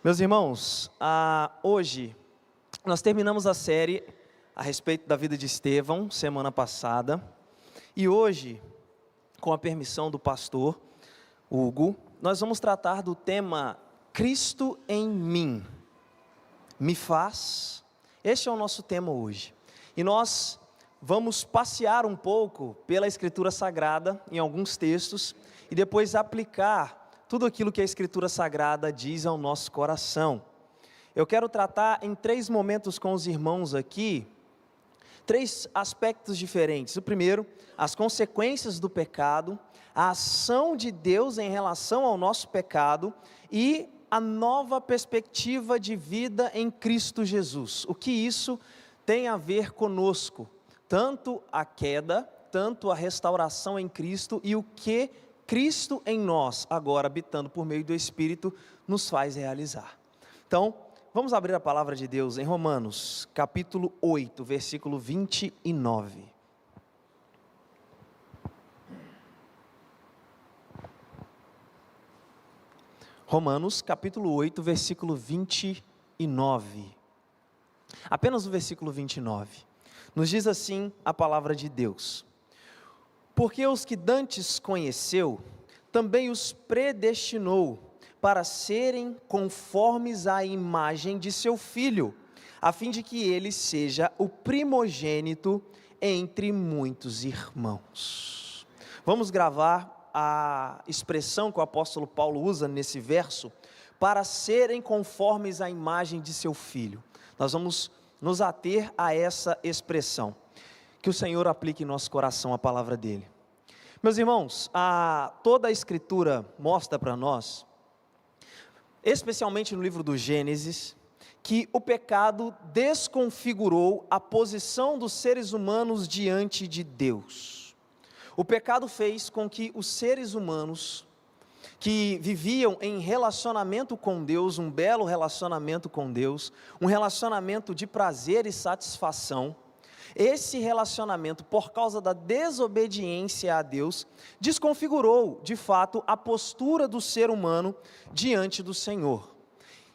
Meus irmãos, hoje nós terminamos a série a respeito da vida de Estevão, semana passada, e hoje, com a permissão do pastor Hugo, nós vamos tratar do tema Cristo em mim, me faz. Este é o nosso tema hoje, e nós vamos passear um pouco pela Escritura Sagrada, em alguns textos, e depois aplicar tudo aquilo que a Escritura Sagrada diz ao nosso coração. Eu quero tratar em 3 momentos com os irmãos aqui, 3 aspectos diferentes. O primeiro, as consequências do pecado, a ação de Deus em relação ao nosso pecado e a nova perspectiva de vida em Cristo Jesus. O que isso tem a ver conosco? Tanto a queda, tanto a restauração em Cristo e o que Cristo em nós, agora habitando por meio do Espírito, nos faz realizar. Então, vamos abrir a palavra de Deus em Romanos, capítulo 8, versículo 29. Romanos, capítulo 8, versículo 29. Apenas o versículo 29. Nos diz assim a palavra de Deus: porque os que dantes conheceu, também os predestinou para serem conformes à imagem de seu Filho, a fim de que ele seja o primogênito entre muitos irmãos. Vamos gravar a expressão que o apóstolo Paulo usa nesse verso, para serem conformes à imagem de seu Filho. Nós vamos nos ater a essa expressão. Que o Senhor aplique em nosso coração a palavra dele. Meus irmãos, toda a Escritura mostra para nós, especialmente no livro do Gênesis, que o pecado desconfigurou a posição dos seres humanos diante de Deus. O pecado fez com que os seres humanos, que viviam em relacionamento com Deus, um belo relacionamento com Deus, um relacionamento de prazer e satisfação, esse relacionamento, por causa da desobediência a Deus, desconfigurou, de fato, a postura do ser humano diante do Senhor.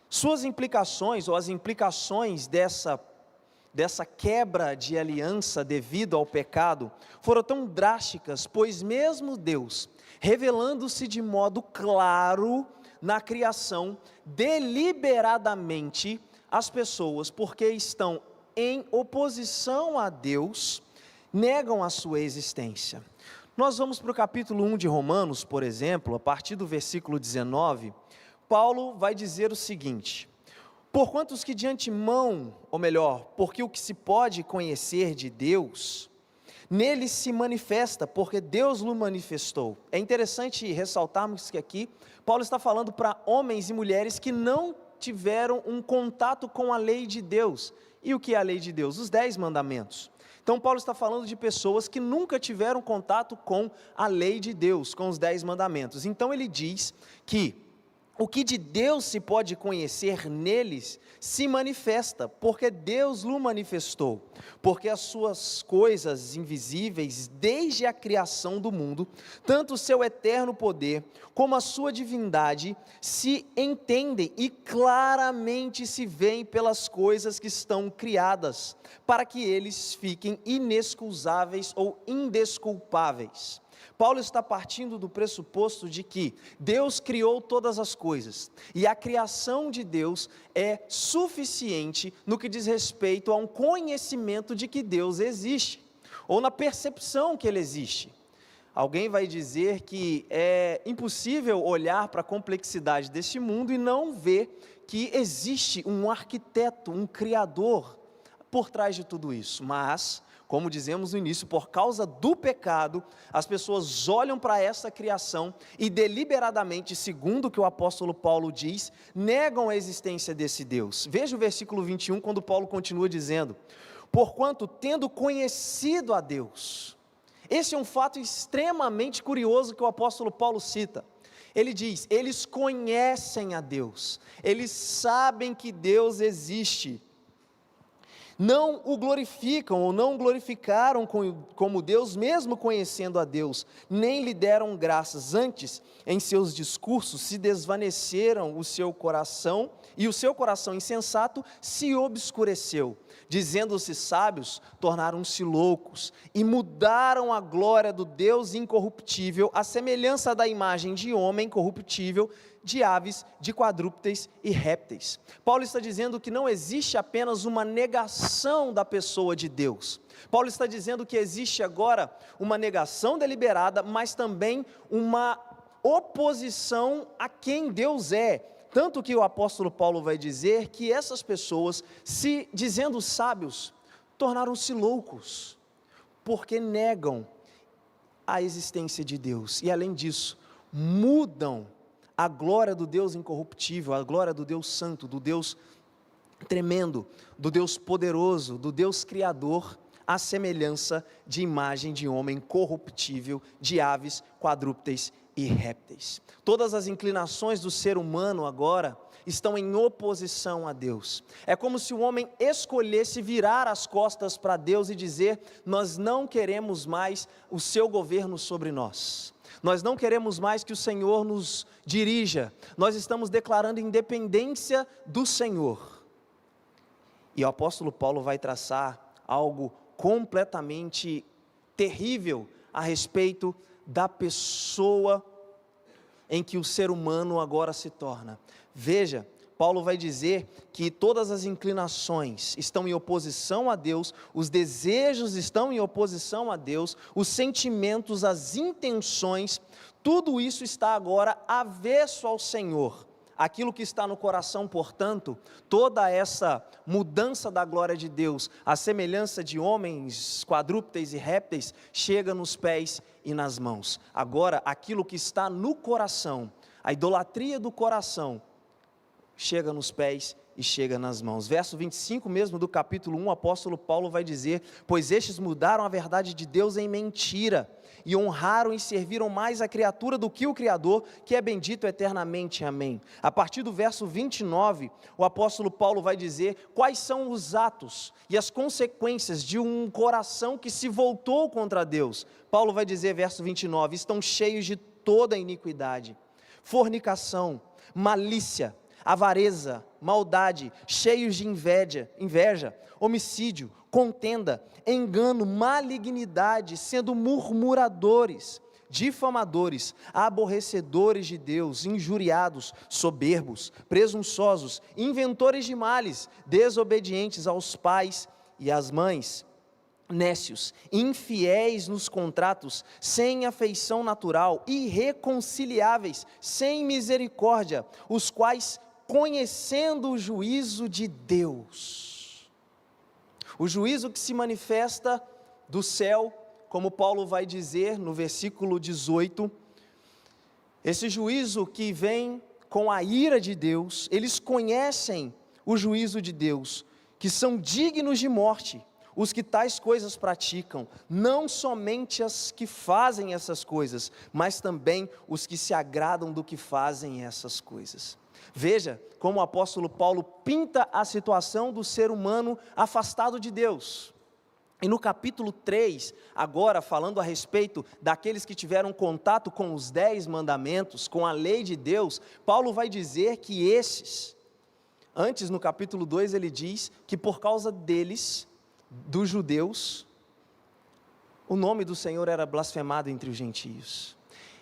Suas implicações, ou as implicações dessa quebra de aliança devido ao pecado, foram tão drásticas, pois mesmo Deus, revelando-se de modo claro na criação, deliberadamente, as pessoas, porque estão em oposição a Deus, negam a sua existência. Nós vamos para o capítulo 1 de Romanos, por exemplo, a partir do versículo 19, Paulo vai dizer o seguinte: porquanto os que de antemão, ou melhor, porque o que se pode conhecer de Deus, nele se manifesta, porque Deus o manifestou. É interessante ressaltarmos que aqui, Paulo está falando para homens e mulheres que não tiveram um contato com a lei de Deus. E o que é a lei de Deus? Os 10 mandamentos. Então Paulo está falando de pessoas que nunca tiveram contato com a lei de Deus, com os 10 mandamentos. Então ele diz que o que de Deus se pode conhecer neles, se manifesta, porque Deus o manifestou, porque as suas coisas invisíveis, desde a criação do mundo, tanto o seu eterno poder, como a sua divindade, se entendem e claramente se veem pelas coisas que estão criadas, para que eles fiquem inexcusáveis ou indesculpáveis. Paulo está partindo do pressuposto de que Deus criou todas as coisas, e a criação de Deus é suficiente no que diz respeito a um conhecimento de que Deus existe, ou na percepção que Ele existe. Alguém vai dizer que é impossível olhar para a complexidade deste mundo e não ver que existe um arquiteto, um criador por trás de tudo isso, mas, como dizemos no início, por causa do pecado, as pessoas olham para essa criação e deliberadamente, segundo o que o apóstolo Paulo diz, negam a existência desse Deus. Veja o versículo 21, quando Paulo continua dizendo: porquanto tendo conhecido a Deus. Esse é um fato extremamente curioso que o apóstolo Paulo cita. Ele diz: eles conhecem a Deus, eles sabem que Deus existe. não o glorificam ou não glorificaram como Deus, mesmo conhecendo a Deus, nem lhe deram graças. Antes, em seus discursos, se desvaneceram o seu coração, e o seu coração insensato se obscureceu. Dizendo-se sábios, tornaram-se loucos, e mudaram a glória do Deus incorruptível, à semelhança da imagem de homem corruptível, de aves, de quadrúpedes e répteis. Paulo está dizendo que não existe apenas uma negação da pessoa de Deus. Paulo está dizendo que existe agora uma negação deliberada, mas também uma oposição a quem Deus é. Tanto que o apóstolo Paulo vai dizer que essas pessoas, se dizendo sábios, tornaram-se loucos, porque negam a existência de Deus. E além disso, mudam a glória do Deus incorruptível, a glória do Deus santo, do Deus tremendo, do Deus poderoso, do Deus criador, à semelhança de imagem de homem corruptível, de aves, quadrúpedes e répteis. Todas as inclinações do ser humano agora estão em oposição a Deus. É como se o homem escolhesse virar as costas para Deus e dizer: nós não queremos mais o seu governo sobre nós. Nós não queremos mais que o Senhor nos dirija, nós estamos declarando independência do Senhor. E o apóstolo Paulo vai traçar algo completamente terrível a respeito da pessoa em que o ser humano agora se torna. Veja, Paulo vai dizer que todas as inclinações estão em oposição a Deus, os desejos estão em oposição a Deus, os sentimentos, as intenções, tudo isso está agora avesso ao Senhor. Aquilo que está no coração, portanto, toda essa mudança da glória de Deus, a semelhança de homens, quadrúpedes e répteis, chega nos pés e nas mãos. Agora, aquilo que está no coração, a idolatria do coração, chega nos pés e chega nas mãos. Verso 25 mesmo do capítulo 1, o apóstolo Paulo vai dizer: pois estes mudaram a verdade de Deus em mentira, e honraram e serviram mais a criatura do que o Criador, que é bendito eternamente, amém. A partir do verso 29, o apóstolo Paulo vai dizer quais são os atos e as consequências de um coração que se voltou contra Deus. Paulo vai dizer, verso 29, estão cheios de toda iniquidade, fornicação, malícia, avareza, maldade, cheios de inveja, homicídio, contenda, engano, malignidade, sendo murmuradores, difamadores, aborrecedores de Deus, injuriados, soberbos, presunçosos, inventores de males, desobedientes aos pais e às mães, nécios, infiéis nos contratos, sem afeição natural, irreconciliáveis, sem misericórdia, os quais, conhecendo o juízo de Deus, o juízo que se manifesta do céu, como Paulo vai dizer no versículo 18, esse juízo que vem com a ira de Deus, eles conhecem o juízo de Deus, que são dignos de morte, os que tais coisas praticam, não somente as que fazem essas coisas, mas também os que se agradam do que fazem essas coisas. Veja como o apóstolo Paulo pinta a situação do ser humano afastado de Deus. E no capítulo 3, agora falando a respeito daqueles que tiveram contato com os 10 mandamentos, com a lei de Deus, Paulo vai dizer que esses, antes no capítulo 2 ele diz que por causa deles, dos judeus, o nome do Senhor era blasfemado entre os gentios.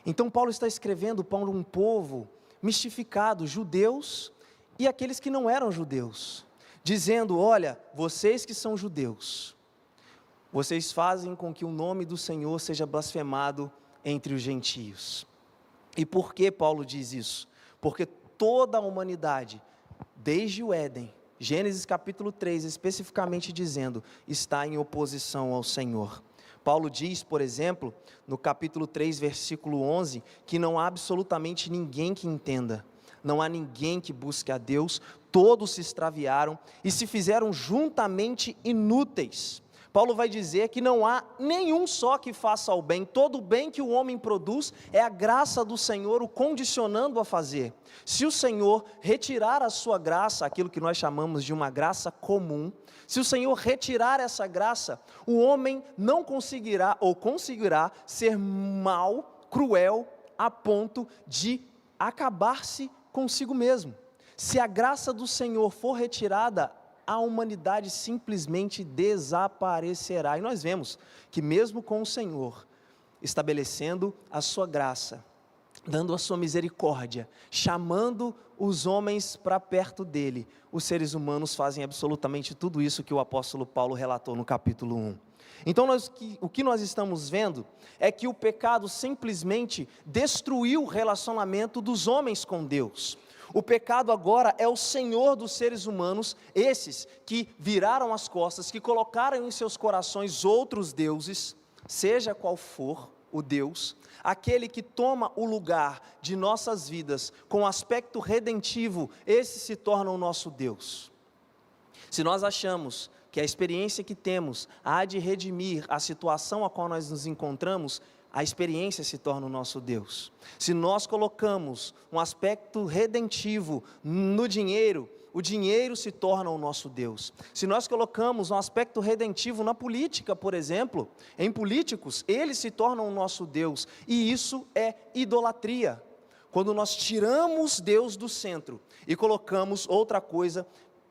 Então Paulo está escrevendo para um povo mistificado, judeus e aqueles que não eram judeus, dizendo: olha, vocês que são judeus, vocês fazem com que o nome do Senhor seja blasfemado entre os gentios. E por que Paulo diz isso? Porque toda a humanidade, desde o Éden, Gênesis capítulo 3, especificamente dizendo, está em oposição ao Senhor. Paulo diz, por exemplo, no capítulo 3, versículo 11, que não há absolutamente ninguém que entenda, não há ninguém que busque a Deus, todos se extraviaram e se fizeram juntamente inúteis. Paulo vai dizer que não há nenhum só que faça o bem, todo o bem que o homem produz é a graça do Senhor o condicionando a fazer. Se o Senhor retirar a sua graça, aquilo que nós chamamos de uma graça comum, se o Senhor retirar essa graça, o homem não conseguirá ou conseguirá ser mau, cruel, a ponto de acabar-se consigo mesmo. Se a graça do Senhor for retirada, a humanidade simplesmente desaparecerá. E nós vemos que mesmo com o Senhor estabelecendo a sua graça, dando a sua misericórdia, chamando os homens para perto dele, os seres humanos fazem absolutamente tudo isso que o apóstolo Paulo relatou no capítulo 1. Então o que nós estamos vendo é que o pecado simplesmente destruiu o relacionamento dos homens com Deus. O pecado agora é o senhor dos seres humanos, esses que viraram as costas, que colocaram em seus corações outros deuses, seja qual for o Deus, aquele que toma o lugar de nossas vidas com aspecto redentivo, esse se torna o nosso Deus. Se nós achamos que a experiência que temos há de redimir a situação a qual nós nos encontramos, a experiência se torna o nosso Deus. Se nós colocamos um aspecto redentivo no dinheiro, o dinheiro se torna o nosso Deus. Se nós colocamos um aspecto redentivo na política, por exemplo, em políticos, eles se tornam o nosso Deus. E isso é idolatria. Quando nós tiramos Deus do centro e colocamos outra coisa,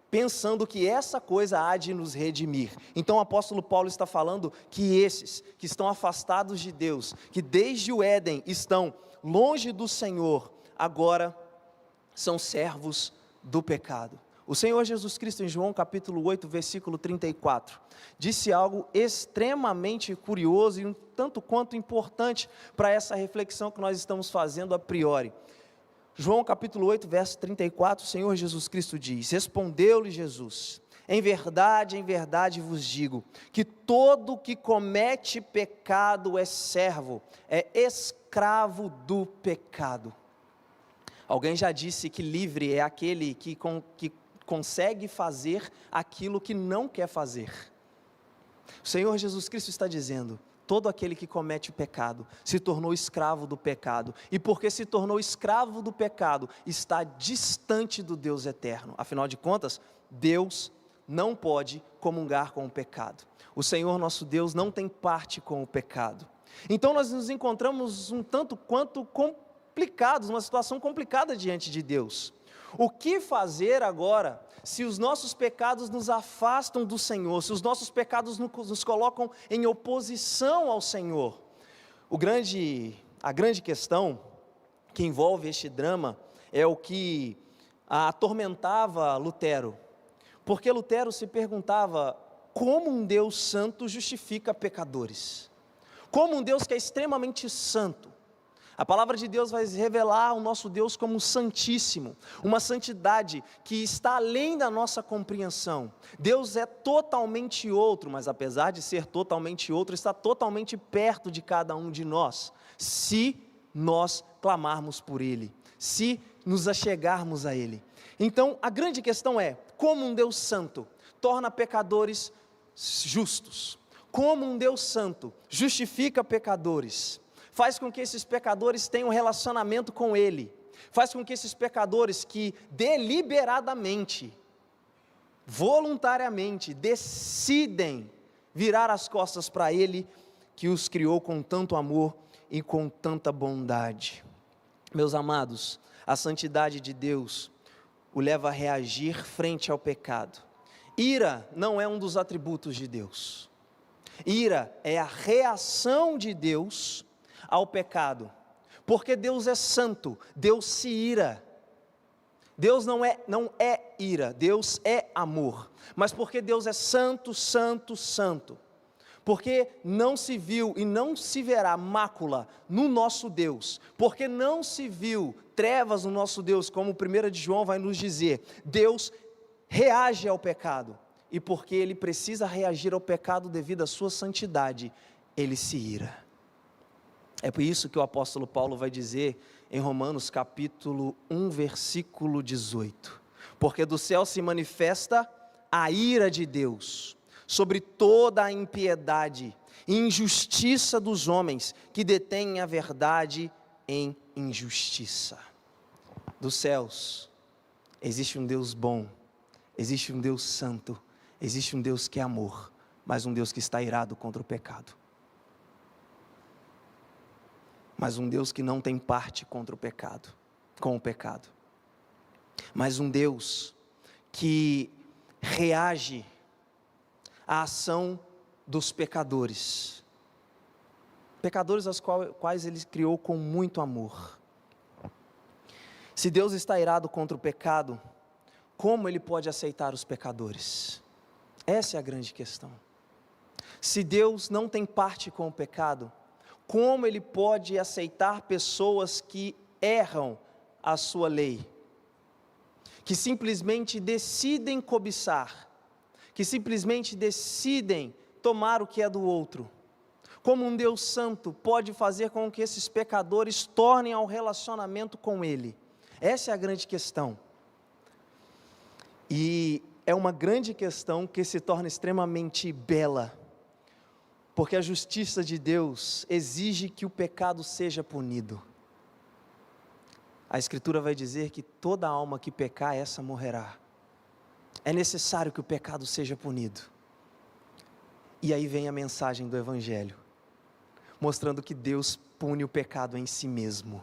pensando que essa coisa há de nos redimir. Então o apóstolo Paulo está falando que esses que estão afastados de Deus, que desde o Éden estão longe do Senhor, agora são servos do pecado. O Senhor Jesus Cristo em João capítulo 8, versículo 34, disse algo extremamente curioso e um tanto quanto importante para essa reflexão que nós estamos fazendo a priori. João capítulo 8, verso 34, o Senhor Jesus Cristo diz: respondeu-lhe Jesus, em verdade vos digo, que todo que comete pecado é servo, é escravo do pecado. Alguém já disse que livre é aquele que consegue fazer aquilo que não quer fazer. O Senhor Jesus Cristo está dizendo: todo aquele que comete o pecado se tornou escravo do pecado, e porque se tornou escravo do pecado, está distante do Deus eterno. Afinal de contas, Deus não pode comungar com o pecado. O Senhor nosso Deus não tem parte com o pecado. Então nós nos encontramos um tanto quanto complicados, uma situação complicada diante de Deus. O que fazer agora, se os nossos pecados nos afastam do Senhor, se os nossos pecados nos colocam em oposição ao Senhor? A grande questão que envolve este drama é o que atormentava Lutero, porque Lutero se perguntava: como um Deus santo justifica pecadores? Como um Deus que é extremamente santo? A palavra de Deus vai revelar o nosso Deus como santíssimo, uma santidade que está além da nossa compreensão. Deus é totalmente outro, mas apesar de ser totalmente outro, está totalmente perto de cada um de nós, se nós clamarmos por Ele, se nos achegarmos a Ele. Então a grande questão é: como um Deus santo torna pecadores justos? Como um Deus santo justifica pecadores? Faz com que esses pecadores tenham relacionamento com Ele, faz com que esses pecadores que deliberadamente, voluntariamente, decidem virar as costas para Ele, que os criou com tanto amor e com tanta bondade. Meus amados, a santidade de Deus o leva a reagir frente ao pecado. Ira não é um dos atributos de Deus. Ira é a reação de Deus ao pecado, porque Deus é santo, Deus se ira. Deus não é ira, Deus é amor, mas porque Deus é santo, santo, santo, porque não se viu e não se verá mácula no nosso Deus, porque não se viu trevas no nosso Deus, como 1 de João vai nos dizer, Deus reage ao pecado, e porque Ele precisa reagir ao pecado devido à sua santidade, Ele se ira. É por isso que o apóstolo Paulo vai dizer em Romanos capítulo 1, versículo 18, porque do céu se manifesta a ira de Deus sobre toda a impiedade e injustiça dos homens que detêm a verdade em injustiça. Dos céus existe um Deus bom, existe um Deus santo, existe um Deus que é amor, mas um Deus que está irado contra o pecado. Mas um Deus que não tem parte contra o pecado, com o pecado. Mas um Deus que reage à ação dos pecadores. Pecadores aos quais Ele criou com muito amor. Se Deus está irado contra o pecado, como Ele pode aceitar os pecadores? Essa é a grande questão. Se Deus não tem parte com o pecado, como Ele pode aceitar pessoas que erram a sua lei? Que simplesmente decidem cobiçar, que simplesmente decidem tomar o que é do outro. Como um Deus santo pode fazer com que esses pecadores tornem ao relacionamento com Ele? Essa é a grande questão. E é uma grande questão que se torna extremamente bela, porque a justiça de Deus exige que o pecado seja punido. A Escritura vai dizer que toda alma que pecar, essa morrerá. É necessário que o pecado seja punido. E aí vem a mensagem do Evangelho, mostrando que Deus pune o pecado em si mesmo.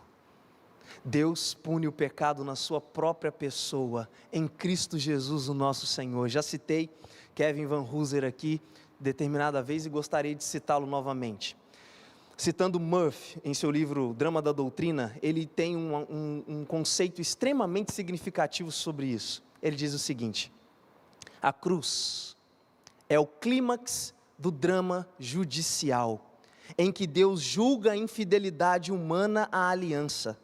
Deus pune o pecado na sua própria pessoa, em Cristo Jesus, o nosso Senhor. Já citei Kevin Van Hooser aqui, determinada vez, e gostaria de citá-lo novamente. Citando Murphy, em seu livro Drama da Doutrina, ele tem um conceito extremamente significativo sobre isso. Ele diz o seguinte: a cruz é o clímax do drama judicial, em que Deus julga a infidelidade humana à aliança,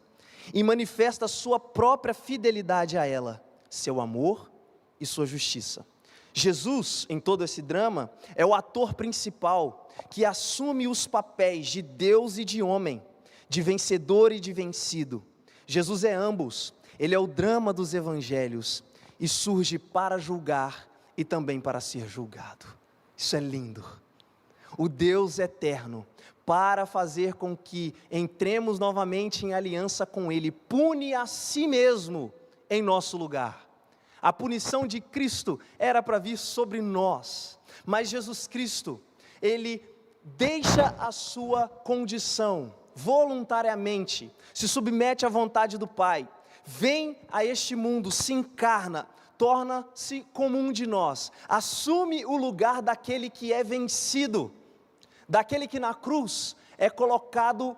e manifesta sua própria fidelidade a ela, seu amor e sua justiça. Jesus, em todo esse drama, é o ator principal, que assume os papéis de Deus e de homem, de vencedor e de vencido. Jesus é ambos, Ele é o drama dos evangelhos, e surge para julgar e também para ser julgado. Isso é lindo. O Deus eterno, para fazer com que entremos novamente em aliança com Ele, pune a si mesmo em nosso lugar. A punição de Cristo era para vir sobre nós, mas Jesus Cristo, Ele deixa a sua condição, voluntariamente, se submete à vontade do Pai, vem a este mundo, se encarna, torna-se como um de nós, assume o lugar daquele que é vencido, daquele que na cruz é colocado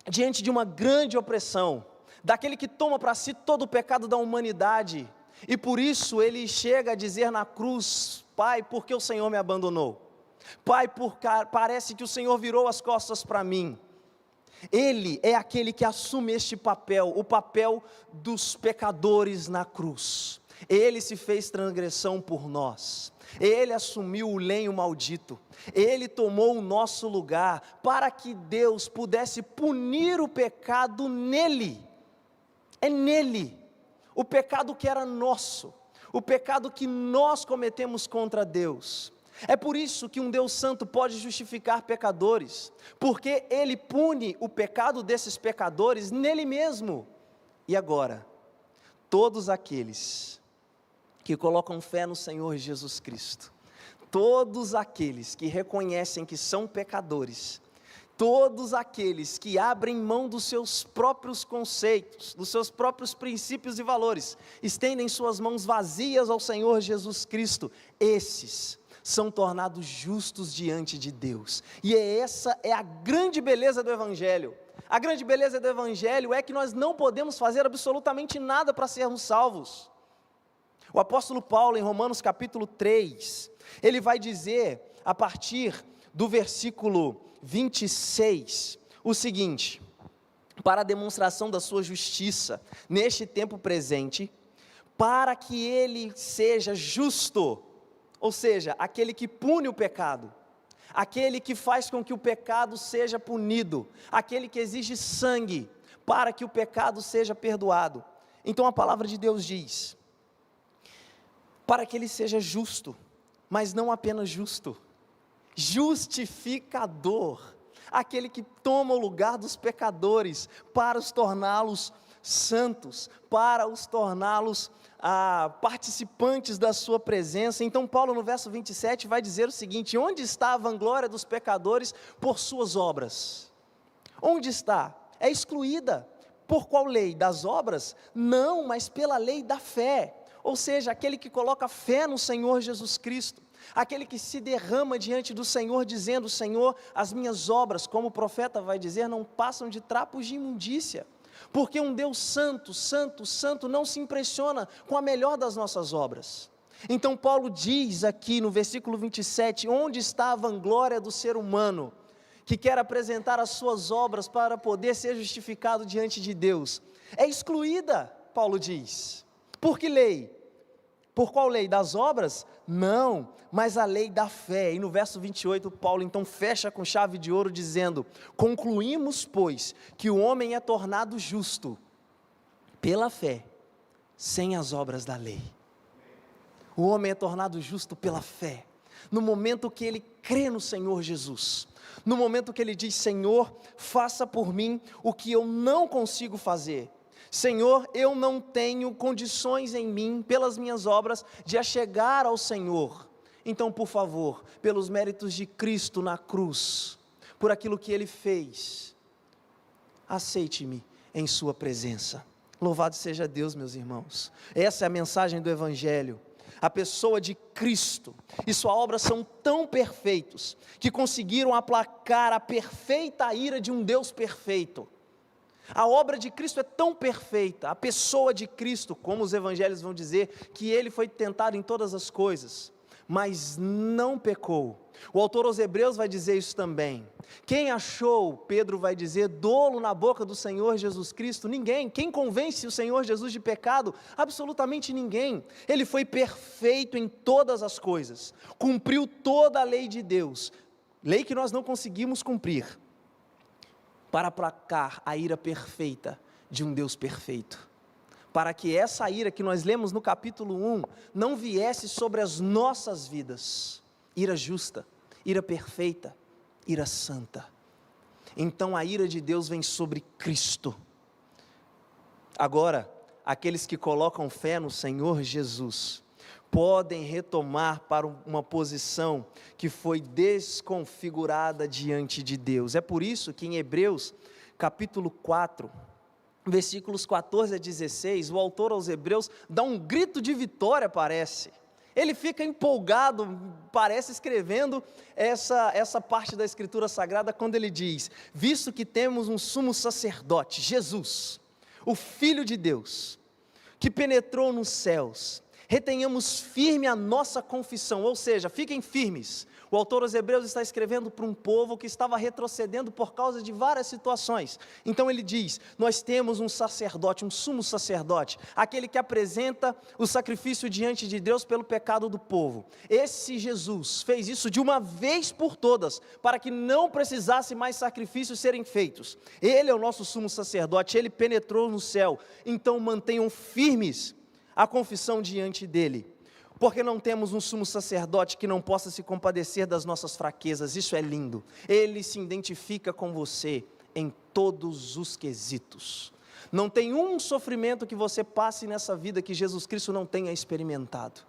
diante de uma grande opressão, daquele que toma para si todo o pecado da humanidade, e por isso ele chega a dizer na cruz: Pai, por que o Senhor me abandonou? Pai, parece que o Senhor virou as costas para mim. Ele é aquele que assume este papel, o papel dos pecadores na cruz. Ele se fez transgressão por nós, Ele assumiu o lenho maldito, Ele tomou o nosso lugar, para que Deus pudesse punir o pecado nele. É nele, o pecado que era nosso, o pecado que nós cometemos contra Deus. É por isso que um Deus santo pode justificar pecadores, porque Ele pune o pecado desses pecadores nele mesmo. E agora, todos aqueles que colocam fé no Senhor Jesus Cristo, todos aqueles que reconhecem que são pecadores, todos aqueles que abrem mão dos seus próprios conceitos, dos seus próprios princípios e valores, estendem suas mãos vazias ao Senhor Jesus Cristo, esses são tornados justos diante de Deus. E essa é a grande beleza do Evangelho. A grande beleza do Evangelho é que nós não podemos fazer absolutamente nada para sermos salvos. O apóstolo Paulo, em Romanos capítulo 3, ele vai dizer, a partir do versículo 26, o seguinte: para a demonstração da sua justiça, neste tempo presente, para que ele seja justo, ou seja, aquele que pune o pecado, aquele que faz com que o pecado seja punido, aquele que exige sangue, para que o pecado seja perdoado. Então a palavra de Deus diz: para que ele seja justo, mas não apenas justo, justificador, aquele que toma o lugar dos pecadores para os torná-los santos, para os torná-los participantes da sua presença. Então Paulo no verso 27 vai dizer o seguinte: onde está a vanglória dos pecadores por suas obras? Onde está? É excluída. Por qual lei? Das obras? Não, mas pela lei da fé, ou seja, aquele que coloca fé no Senhor Jesus Cristo, aquele que se derrama diante do Senhor dizendo: Senhor, as minhas obras, como o profeta vai dizer, não passam de trapos de imundícia, porque um Deus santo, santo, santo não se impressiona com a melhor das nossas obras. Então Paulo diz aqui no versículo 27, onde está a vanglória do ser humano, que quer apresentar as suas obras para poder ser justificado diante de Deus? É excluída, Paulo diz. Por que lei? Por qual lei? Das obras? Não, mas a lei da fé. E no verso 28, Paulo então fecha com chave de ouro dizendo: concluímos, pois, que o homem é tornado justo pela fé, sem as obras da lei. O homem é tornado justo pela fé, no momento que ele crê no Senhor Jesus, no momento que ele diz: Senhor, faça por mim o que eu não consigo fazer. Senhor, eu não tenho condições em mim, pelas minhas obras, de achegar ao Senhor. Então, por favor, pelos méritos de Cristo na cruz, por aquilo que Ele fez, aceite-me em sua presença. Louvado seja Deus, meus irmãos. Essa é a mensagem do Evangelho. A pessoa de Cristo e sua obra são tão perfeitos, que conseguiram aplacar a perfeita ira de um Deus perfeito. A obra de Cristo é tão perfeita, a pessoa de Cristo, como os evangelhos vão dizer, que Ele foi tentado em todas as coisas, mas não pecou. O autor aos Hebreus vai dizer isso também. Quem achou, Pedro vai dizer, dolo na boca do Senhor Jesus Cristo? Ninguém. Quem convence o Senhor Jesus de pecado? Absolutamente ninguém. Ele foi perfeito em todas as coisas, cumpriu toda a lei de Deus, lei que nós não conseguimos cumprir, para aplacar a ira perfeita de um Deus perfeito, para que essa ira que nós lemos no capítulo 1, não viesse sobre as nossas vidas, ira justa, ira perfeita, ira santa. Então a ira de Deus vem sobre Cristo. Agora, aqueles que colocam fé no Senhor Jesus, podem retomar para uma posição que foi desconfigurada diante de Deus. É por isso que em Hebreus, capítulo 4, versículos 14 a 16, o autor aos Hebreus dá um grito de vitória, parece. Ele fica empolgado, parece, escrevendo essa parte da Escritura Sagrada, quando ele diz: visto que temos um sumo sacerdote, Jesus, o Filho de Deus, que penetrou nos céus, retenhamos firme a nossa confissão, ou seja, fiquem firmes. O autor aos Hebreus está escrevendo para um povo que estava retrocedendo por causa de várias situações. Então ele diz: nós temos um sacerdote, um sumo sacerdote, aquele que apresenta o sacrifício diante de Deus pelo pecado do povo. Esse Jesus fez isso de uma vez por todas, para que não precisasse mais sacrifícios serem feitos. Ele é o nosso sumo sacerdote, ele penetrou no céu. Então mantenham firmes a confissão diante dele, porque não temos um sumo sacerdote que não possa se compadecer das nossas fraquezas. Isso é lindo. Ele se identifica com você em todos os quesitos. Não tem um sofrimento que você passe nessa vida que Jesus Cristo não tenha experimentado.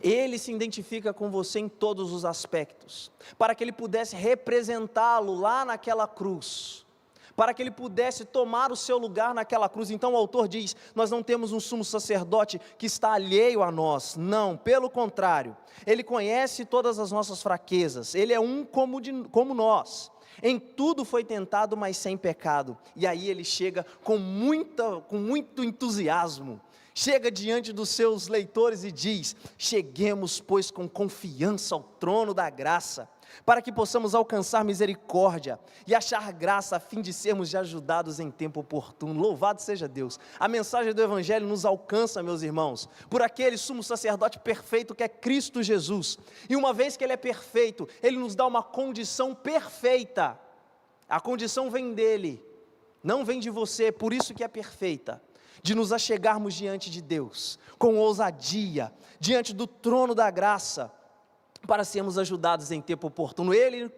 Ele se identifica com você em todos os aspectos, para que ele pudesse representá-lo lá naquela cruz, para que ele pudesse tomar o seu lugar naquela cruz. Então o autor diz: nós não temos um sumo sacerdote que está alheio a nós. Não, pelo contrário, ele conhece todas as nossas fraquezas, ele é um como nós, em tudo foi tentado, mas sem pecado. E aí ele chega com muito entusiasmo, chega diante dos seus leitores e diz: cheguemos, pois, com confiança ao trono da graça, para que possamos alcançar misericórdia e achar graça, a fim de sermos ajudados em tempo oportuno. Louvado seja Deus. A mensagem do Evangelho nos alcança, meus irmãos, por aquele sumo sacerdote perfeito que é Cristo Jesus. E uma vez que Ele é perfeito, Ele nos dá uma condição perfeita. A condição vem dEle, não vem de você, por isso que é perfeita. de nos achegarmos diante de Deus, com ousadia, diante do trono da graça, para sermos ajudados em tempo oportuno. Ele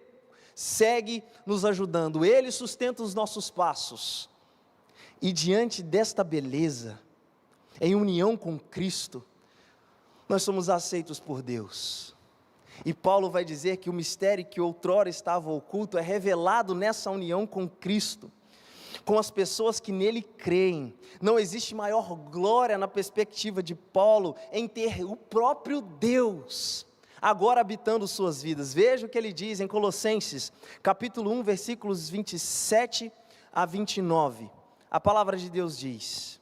segue nos ajudando, Ele sustenta os nossos passos, e diante desta beleza, em união com Cristo, nós somos aceitos por Deus. E Paulo vai dizer que o mistério que outrora estava oculto é revelado nessa união com Cristo, com as pessoas que nele creem. Não existe maior glória na perspectiva de Paulo em ter o próprio Deus agora habitando suas vidas. Veja o que ele diz em Colossenses, capítulo 1, versículos 27 a 29. A palavra de Deus diz,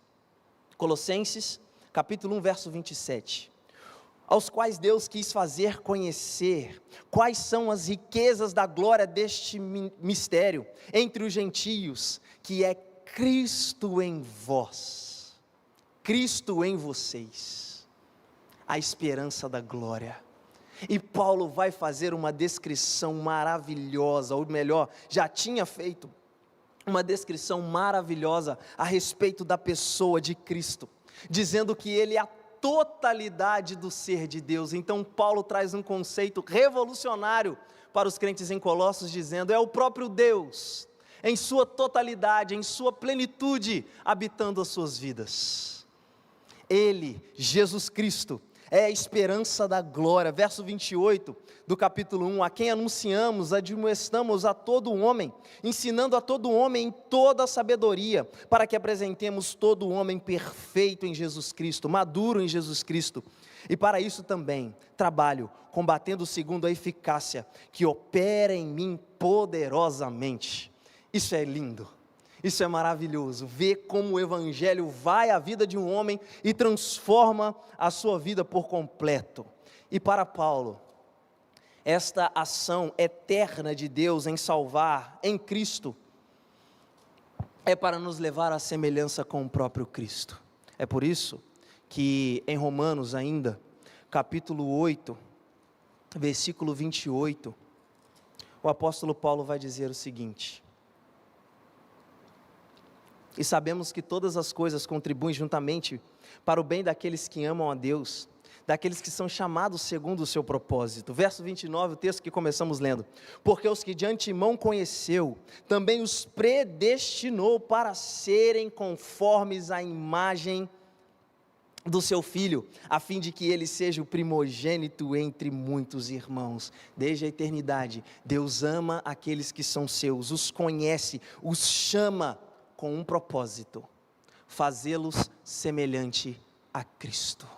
Colossenses, capítulo 1, verso 27. Aos quais Deus quis fazer conhecer quais são as riquezas da glória deste mistério entre os gentios, que é Cristo em vós, Cristo em vocês, a esperança da glória. E Paulo vai fazer uma descrição maravilhosa, ou melhor, já tinha feito uma descrição maravilhosa a respeito da pessoa de Cristo, dizendo que ele é a totalidade do ser de Deus. Então Paulo traz um conceito revolucionário para os crentes em Colossos, dizendo, é o próprio Deus, em sua totalidade, em sua plenitude, habitando as suas vidas. Ele, Jesus Cristo, é a esperança da glória. Verso 28 do capítulo 1, a quem anunciamos, admoestamos a todo homem, ensinando a todo homem em toda a sabedoria, para que apresentemos todo homem perfeito em Jesus Cristo, maduro em Jesus Cristo. E para isso também trabalho, combatendo segundo a eficácia que opera em mim poderosamente. Isso é lindo. Isso é maravilhoso, ver como o Evangelho vai à vida de um homem e transforma a sua vida por completo. E para Paulo, esta ação eterna de Deus em salvar em Cristo, é para nos levar à semelhança com o próprio Cristo. É por isso que em Romanos ainda, capítulo 8, versículo 28, o apóstolo Paulo vai dizer o seguinte: e sabemos que todas as coisas contribuem juntamente para o bem daqueles que amam a Deus, daqueles que são chamados segundo o seu propósito. Verso 29, o texto que começamos lendo. Porque os que de antemão conheceu, também os predestinou para serem conformes à imagem do seu Filho, a fim de que ele seja o primogênito entre muitos irmãos. Desde a eternidade, Deus ama aqueles que são seus, os conhece, os chama com um propósito: fazê-los semelhante a Cristo,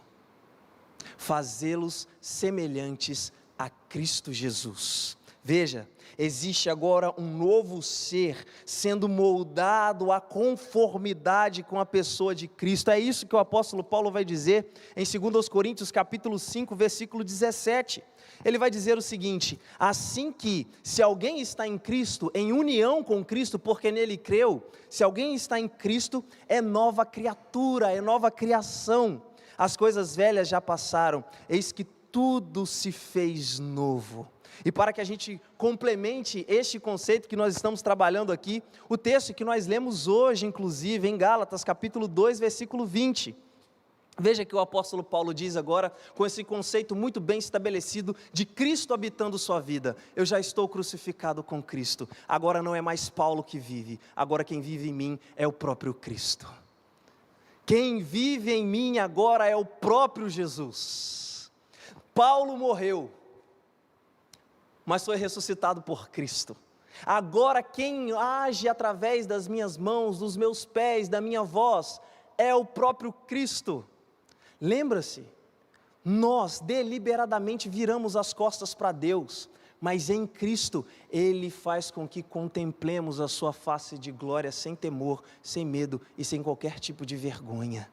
fazê-los semelhantes a Cristo Jesus. Veja, existe agora um novo ser sendo moldado à conformidade com a pessoa de Cristo. É isso que o apóstolo Paulo vai dizer em 2 Coríntios capítulo 5, versículo 17. Ele vai dizer o seguinte: assim que, se alguém está em Cristo, em união com Cristo, porque nele creu, se alguém está em Cristo, é nova criatura, é nova criação. As coisas velhas já passaram, eis que tudo se fez novo. E para que a gente complemente este conceito que nós estamos trabalhando aqui, o texto que nós lemos hoje, inclusive, em Gálatas, capítulo 2, versículo 20. Veja que o apóstolo Paulo diz agora, com esse conceito muito bem estabelecido, de Cristo habitando sua vida: eu já estou crucificado com Cristo, agora não é mais Paulo que vive, agora quem vive em mim é o próprio Cristo. Quem vive em mim agora é o próprio Jesus. Paulo morreu, mas foi ressuscitado por Cristo. Agora quem age através das minhas mãos, dos meus pés, da minha voz, é o próprio Cristo. Lembra-se, nós deliberadamente viramos as costas para Deus, mas em Cristo, Ele faz com que contemplemos a sua face de glória sem temor, sem medo e sem qualquer tipo de vergonha.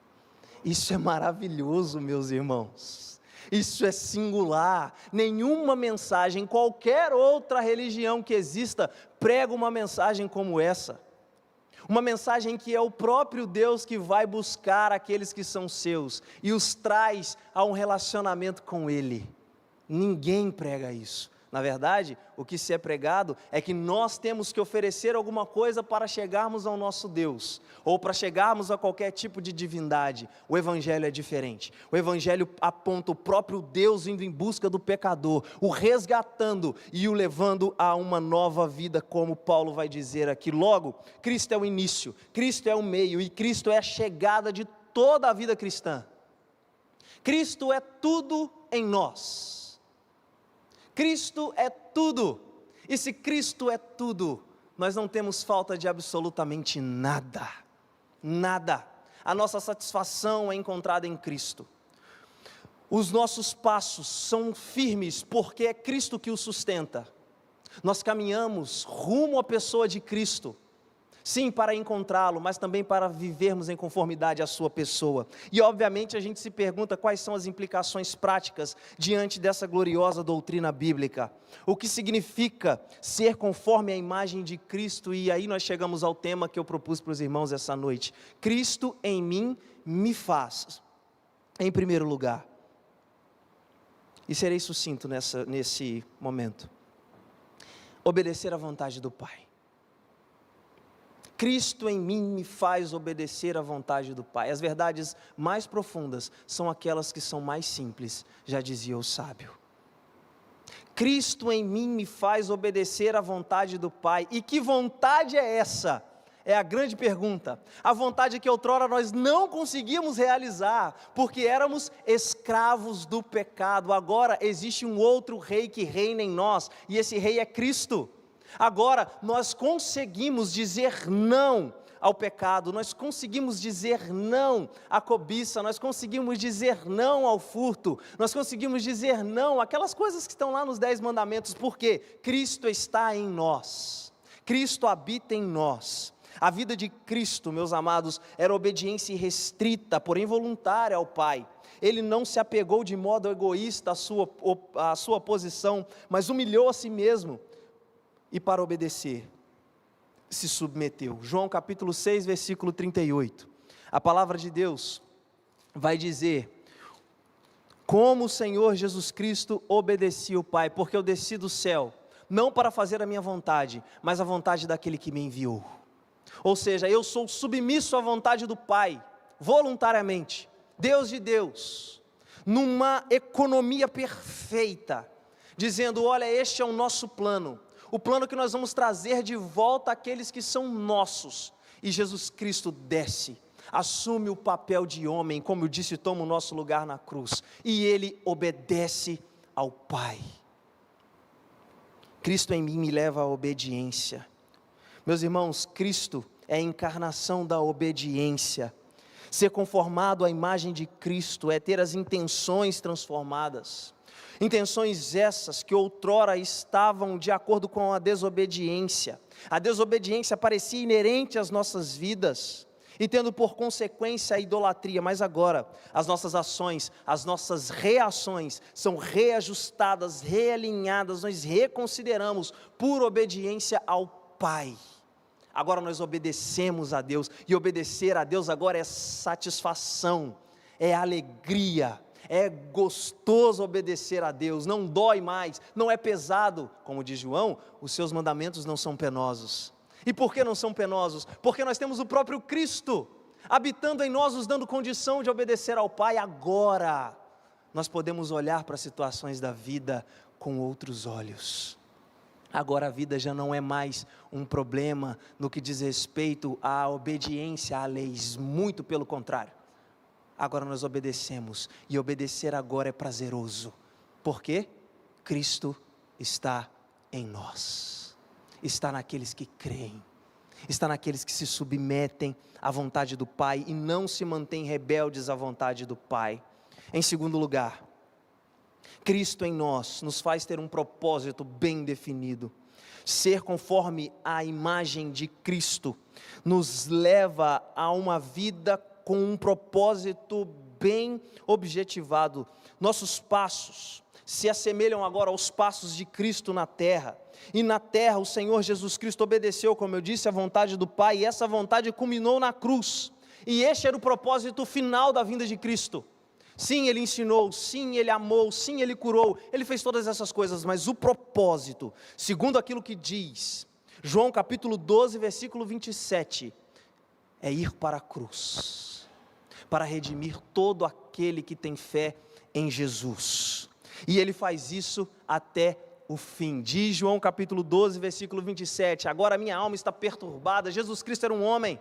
Isso é maravilhoso, meus irmãos. Isso é singular. Nenhuma mensagem, qualquer outra religião que exista, prega uma mensagem como essa. Uma mensagem que é o próprio Deus que vai buscar aqueles que são seus e os traz a um relacionamento com Ele. Ninguém prega isso. Na verdade, o que se é pregado é que nós temos que oferecer alguma coisa para chegarmos ao nosso Deus, ou para chegarmos a qualquer tipo de divindade. O Evangelho é diferente. O Evangelho aponta o próprio Deus indo em busca do pecador, o resgatando e o levando a uma nova vida, como Paulo vai dizer aqui. Logo, Cristo é o início, Cristo é o meio e Cristo é a chegada de toda a vida cristã. Cristo é tudo em nós. Cristo é tudo, e se Cristo é tudo, nós não temos falta de absolutamente nada, nada. A nossa satisfação é encontrada em Cristo. Os nossos passos são firmes, porque é Cristo que os sustenta. Nós caminhamos rumo à pessoa de Cristo, sim, para encontrá-lo, mas também para vivermos em conformidade à sua pessoa. E obviamente a gente se pergunta quais são as implicações práticas diante dessa gloriosa doutrina bíblica. O que significa ser conforme à imagem de Cristo? E aí nós chegamos ao tema que eu propus para os irmãos essa noite. Cristo em mim me faz, em primeiro lugar. E serei sucinto nesse momento. Obedecer à vontade do Pai. Cristo em mim me faz obedecer à vontade do Pai. As verdades mais profundas são aquelas que são mais simples, já dizia o sábio. Cristo em mim me faz obedecer à vontade do Pai. E que vontade é essa? É a grande pergunta. A vontade que outrora nós não conseguíamos realizar, porque éramos escravos do pecado. Agora existe um outro rei que reina em nós, e esse rei é Cristo. Agora nós conseguimos dizer não ao pecado, nós conseguimos dizer não à cobiça, nós conseguimos dizer não ao furto, nós conseguimos dizer não àquelas coisas que estão lá nos 10 mandamentos, porque Cristo está em nós, Cristo habita em nós. A vida de Cristo, meus amados, era obediência irrestrita, porém voluntária ao Pai. Ele não se apegou de modo egoísta à sua posição, mas humilhou a si mesmo. E para obedecer, se submeteu. João capítulo 6, versículo 38. A palavra de Deus vai dizer como o Senhor Jesus Cristo obedecia o Pai, porque eu desci do céu, não para fazer a minha vontade, mas a vontade daquele que me enviou. Ou seja, eu sou submisso à vontade do Pai, voluntariamente, Deus de Deus, numa economia perfeita, dizendo, olha, este é o nosso plano, o plano que nós vamos trazer de volta àqueles que são nossos, e Jesus Cristo desce, assume o papel de homem, como eu disse, toma o nosso lugar na cruz, e Ele obedece ao Pai. Cristo em mim me leva à obediência. Meus irmãos, Cristo é a encarnação da obediência. Ser conformado à imagem de Cristo é ter as intenções transformadas. Intenções essas que outrora estavam de acordo com a desobediência. A desobediência parecia inerente às nossas vidas e tendo por consequência a idolatria, mas agora as nossas ações, as nossas reações são reajustadas, realinhadas, nós reconsideramos por obediência ao Pai. Agora nós obedecemos a Deus, e obedecer a Deus agora é satisfação, é alegria, é gostoso obedecer a Deus, não dói mais, não é pesado, como diz João, os seus mandamentos não são penosos. E por que não são penosos? Porque nós temos o próprio Cristo, habitando em nós, nos dando condição de obedecer ao Pai. Agora, nós podemos olhar para as situações da vida com outros olhos. Agora a vida já não é mais um problema no que diz respeito à obediência a leis, muito pelo contrário. Agora nós obedecemos, e obedecer agora é prazeroso. Por quê? Cristo está em nós, está naqueles que creem, está naqueles que se submetem à vontade do Pai e não se mantêm rebeldes à vontade do Pai. Em segundo lugar, Cristo em nós nos faz ter um propósito bem definido. Ser conforme a imagem de Cristo nos leva a uma vida com um propósito bem objetivado. Nossos passos se assemelham agora aos passos de Cristo na terra. E na terra o Senhor Jesus Cristo obedeceu, como eu disse, à vontade do Pai, e essa vontade culminou na cruz. E este era o propósito final da vinda de Cristo. Sim, ele ensinou, sim, ele amou, sim, ele curou, ele fez todas essas coisas, mas o propósito, segundo aquilo que diz João capítulo 12, versículo 27, é ir para a cruz, para redimir todo aquele que tem fé em Jesus, e ele faz isso até o fim. Diz João capítulo 12, versículo 27, agora minha alma está perturbada. Jesus Cristo era um homem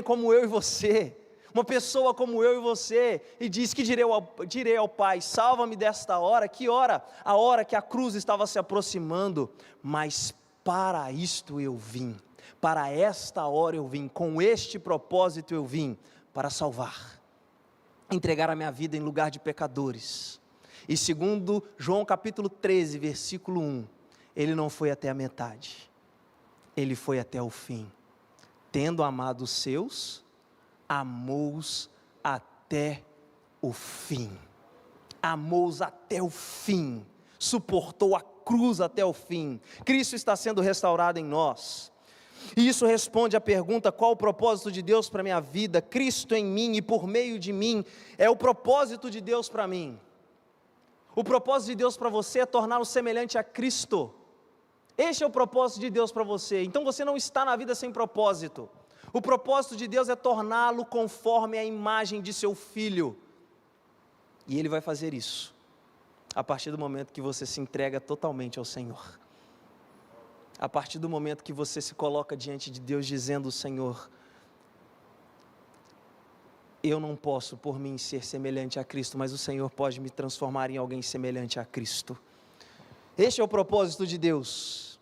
como eu e você, uma pessoa como eu e você, e diz que direi ao Pai, salva-me desta hora. Que hora? A hora que a cruz estava se aproximando, mas para isto eu vim, para esta hora eu vim, com este propósito eu vim, para salvar, entregar a minha vida em lugar de pecadores. E segundo João capítulo 13, versículo 1, ele não foi até a metade, ele foi até o fim, tendo amado os seus, amou-os até o fim, amou-os até o fim, suportou a cruz até o fim. Cristo está sendo restaurado em nós, e isso responde à pergunta: qual o propósito de Deus para a minha vida? Cristo em mim e por meio de mim, é o propósito de Deus para mim. O propósito de Deus para você é torná-lo semelhante a Cristo. Este é o propósito de Deus para você. Então você não está na vida sem propósito. O propósito de Deus é torná-lo conforme a imagem de seu Filho. E Ele vai fazer isso a partir do momento que você se entrega totalmente ao Senhor. A partir do momento que você se coloca diante de Deus dizendo: Senhor, eu não posso por mim ser semelhante a Cristo, mas o Senhor pode me transformar em alguém semelhante a Cristo. Este é o propósito de Deus: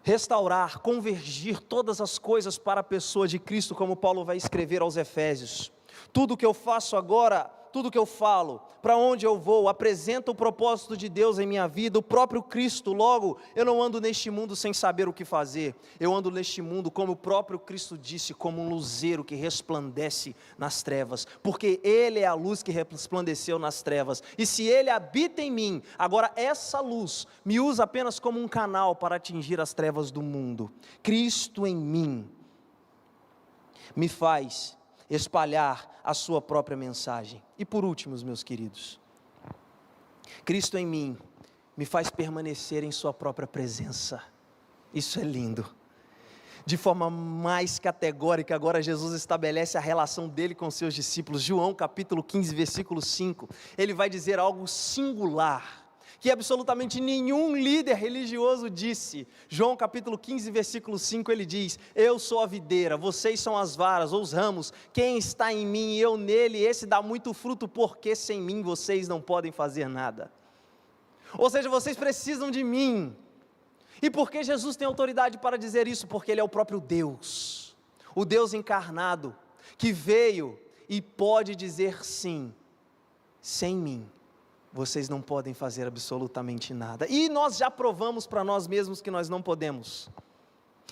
restaurar, convergir todas as coisas para a pessoa de Cristo, como Paulo vai escrever aos Efésios. Tudo que eu faço agora, tudo que eu falo, para onde eu vou, apresenta o propósito de Deus em minha vida, o próprio Cristo. Logo, eu não ando neste mundo sem saber o que fazer, eu ando neste mundo, como o próprio Cristo disse, como um luzeiro que resplandece nas trevas, porque Ele é a luz que resplandeceu nas trevas, e se Ele habita em mim, agora essa luz me usa apenas como um canal para atingir as trevas do mundo. Cristo em mim me faz espalhar a sua própria mensagem. E por último, meus queridos, Cristo em mim me faz permanecer em sua própria presença. Isso é lindo. De forma mais categórica, agora Jesus estabelece a relação dele com seus discípulos. João capítulo 15, versículo 5, ele vai dizer algo singular, que absolutamente nenhum líder religioso disse. João capítulo 15, versículo 5, ele diz: eu sou a videira, vocês são as varas ou os ramos, quem está em mim e eu nele, esse dá muito fruto, porque sem mim vocês não podem fazer nada. Ou seja, vocês precisam de mim. E por que Jesus tem autoridade para dizer isso? Porque Ele é o próprio Deus, o Deus encarnado, que veio e pode dizer sim: sem mim vocês não podem fazer absolutamente nada. E nós já provamos para nós mesmos que nós não podemos.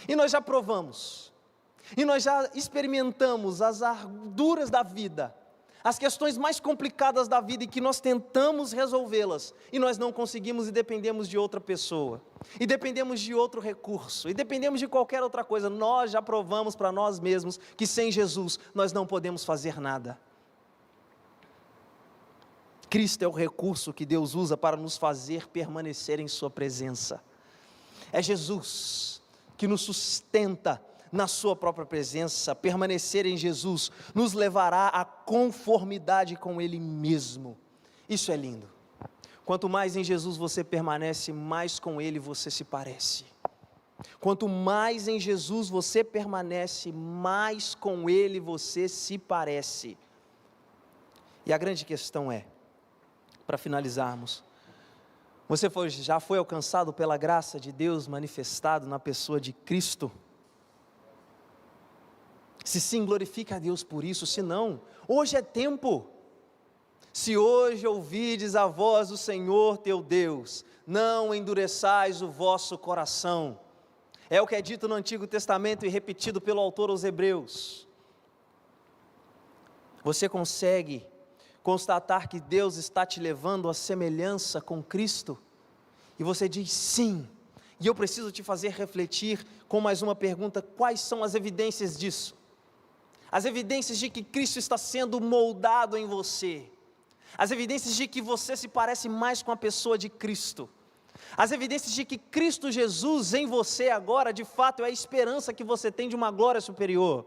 E nós já provamos. E nós já experimentamos as arduras da vida, as questões mais complicadas da vida, e que nós tentamos resolvê-las, e nós não conseguimos, e dependemos de outra pessoa, e dependemos de outro recurso, e dependemos de qualquer outra coisa. Nós já provamos para nós mesmos que sem Jesus nós não podemos fazer nada. Cristo é o recurso que Deus usa para nos fazer permanecer em sua presença. É Jesus que nos sustenta na sua própria presença. Permanecer em Jesus nos levará à conformidade com Ele mesmo. Isso é lindo. Quanto mais em Jesus você permanece, mais com Ele você se parece. Quanto mais em Jesus você permanece, mais com Ele você se parece. E a grande questão é, para finalizarmos, você já foi alcançado pela graça de Deus manifestado na pessoa de Cristo? Se sim, glorifica a Deus por isso. Se não, hoje é tempo. Se hoje ouvides a voz do Senhor teu Deus, não endureçais o vosso coração. É o que é dito no Antigo Testamento e repetido pelo autor aos Hebreus. Você consegue constatar que Deus está te levando à semelhança com Cristo? E você diz sim. E eu preciso te fazer refletir com mais uma pergunta: quais são as evidências disso? as evidências de que Cristo está sendo moldado em você, as evidências de que você se parece mais com a pessoa de Cristo, as evidências de que Cristo Jesus em você agora, de fato, é a esperança que você tem de uma glória superior.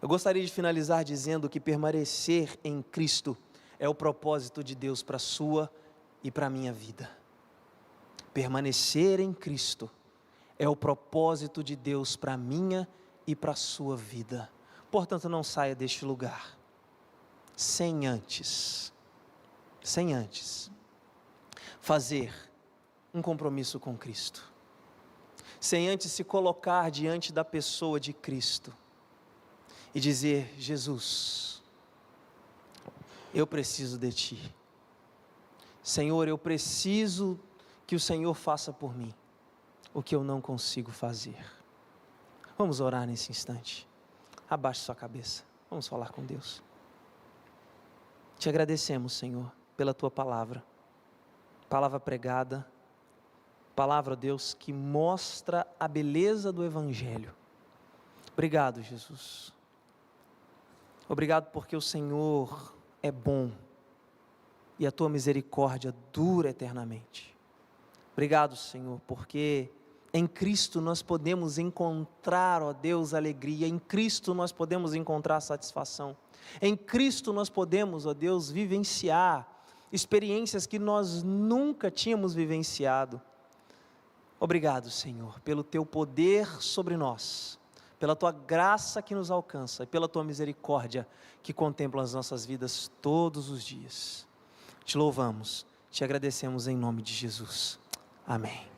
Eu gostaria de finalizar dizendo que permanecer em Cristo é o propósito de Deus para a sua e para a minha vida. Permanecer em Cristo é o propósito de Deus para a minha e para a sua vida. Portanto, não saia deste lugar sem antes fazer um compromisso com Cristo, sem antes se colocar diante da pessoa de Cristo e dizer: Jesus, eu preciso de Ti. Senhor, eu preciso que o Senhor faça por mim o que eu não consigo fazer. Vamos orar nesse instante. Abaixe sua cabeça, vamos falar com Deus. Te agradecemos, Senhor, pela Tua palavra pregada, palavra, Deus, que mostra a beleza do Evangelho. Obrigado, Jesus. Obrigado porque o Senhor é bom e a Tua misericórdia dura eternamente. Obrigado, Senhor, porque em Cristo nós podemos encontrar, ó Deus, alegria, em Cristo nós podemos encontrar satisfação, em Cristo nós podemos, ó Deus, vivenciar experiências que nós nunca tínhamos vivenciado. Obrigado, Senhor, pelo Teu poder sobre nós, pela Tua graça que nos alcança e pela Tua misericórdia que contempla as nossas vidas todos os dias. Te louvamos, te agradecemos em nome de Jesus. Amém.